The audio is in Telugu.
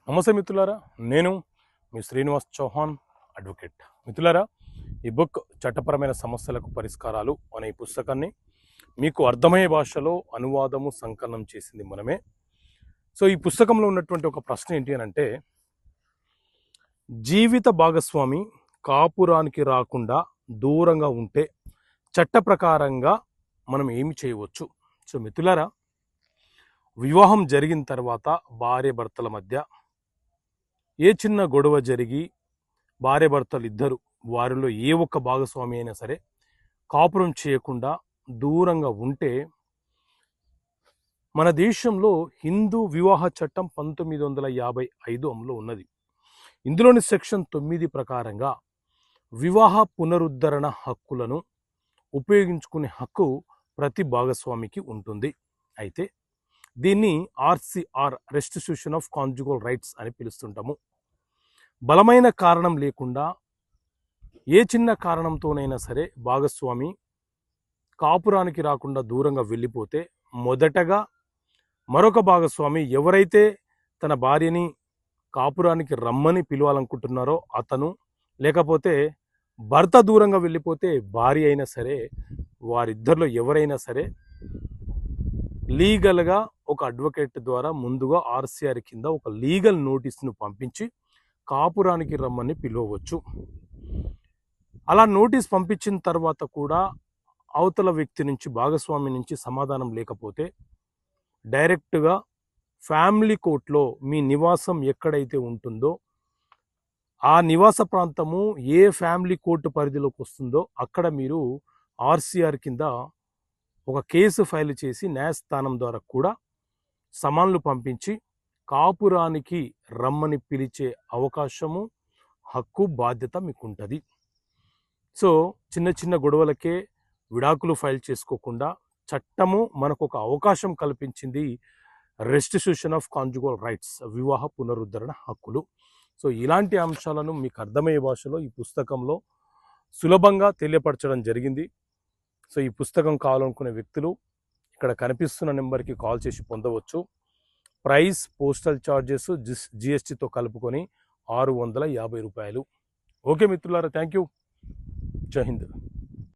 నమస్తే మిత్రులారా, నేను మీ శ్రీనివాస్ చౌహాన్ అడ్వకేట్. మిత్రులారా, ఈ బుక్ చట్టపరమైన సమస్యలకు పరిష్కారాలు అనే ఈ పుస్తకాన్ని మీకు అర్థమయ్యే భాషలో అనువాదము సంకలనం చేసింది మనమే. సో ఈ పుస్తకంలో ఉన్నటువంటి ఒక ప్రశ్న ఏంటి అని అంటే, జీవిత భాగస్వామి కాపురానికి రాకుండా దూరంగా ఉంటే చట్ట ప్రకారంగా మనం ఏమి చేయవచ్చు? సో మిత్రులారా, వివాహం జరిగిన తర్వాత భార్య భర్తల మధ్య ఏ చిన్న గొడవ జరిగి భార్యాభర్తలు ఇద్దరు వారిలో ఏ ఒక్క భాగస్వామి అయినా సరే కాపురం చేయకుండా దూరంగా ఉంటే మన దేశంలో హిందూ వివాహ చట్టం 1955 అమలు ఉన్నది. ఇందులోని సెక్షన్ 9 ప్రకారంగా వివాహ పునరుద్ధరణ హక్కులను ఉపయోగించుకునే హక్కు ప్రతి భాగస్వామికి ఉంటుంది. అయితే దీన్ని ఆర్సిఆర్ రెస్టిట్యూషన్ ఆఫ్ కాంజుగల్ రైట్స్ అని పిలుస్తుంటాము. బలమైన కారణం లేకుండా ఏ చిన్న కారణంతోనైనా సరే భాగస్వామి కాపురానికి రాకుండా దూరంగా వెళ్ళిపోతే మొదటగా మరొక భాగస్వామి ఎవరైతే తన భార్యని కాపురానికి రమ్మని పిలవాలనుకుంటున్నారో అతను, లేకపోతే భర్త దూరంగా వెళ్ళిపోతే భార్య అయినా సరే, వారిద్దరిలో ఎవరైనా సరే లీగల్గా ఒక అడ్వకేట్ ద్వారా ముందుగా ఆర్సిఆర్ కింద ఒక లీగల్ నోటీస్ను పంపించి కాపురానికి రమ్మని పిలవచ్చు. అలా నోటీస్ పంపించిన తర్వాత కూడా అవతల వ్యక్తి నుంచి, భాగస్వామి నుంచి సమాధానం లేకపోతే డైరెక్ట్గా ఫ్యామిలీ కోర్టులో మీ నివాసం ఎక్కడైతే ఉంటుందో ఆ నివాస ప్రాంతము ఏ ఫ్యామిలీ కోర్టు పరిధిలోకి వస్తుందో అక్కడ మీరు ఆర్సిఆర్ కింద ఒక కేసు ఫైల్ చేసి న్యాయస్థానం ద్వారా కూడా సమన్లు పంపించి కాపురానికి రమ్మని పిలిచే అవకాశము, హక్కు, బాధ్యత మీకు ఉంటుంది. సో చిన్న చిన్న గొడవలకే విడాకులు ఫైల్ చేసుకోకుండా చట్టము మనకు ఒక అవకాశం కల్పించింది, రెస్టిట్యూషన్ ఆఫ్ కాంజుగల్ రైట్స్, వివాహ పునరుద్ధరణ హక్కులు. సో ఇలాంటి అంశాలను మీకు అర్థమయ్యే భాషలో ఈ పుస్తకంలో సులభంగా తెలియపరచడం జరిగింది. సో ఈ పుస్తకం కావాలనుకునే వ్యక్తులు ఇక్కడ కనిపిస్తున్న నెంబర్కి కాల్ చేసి పొందవచ్చు. ప్రైస్, పోస్టల్ ఛార్జెస్ జిఎస్టీతో కలుపుకొని 650 రూపాయలు. ఓకే మిత్రులారా, థ్యాంక్ యూ. జై హింద్.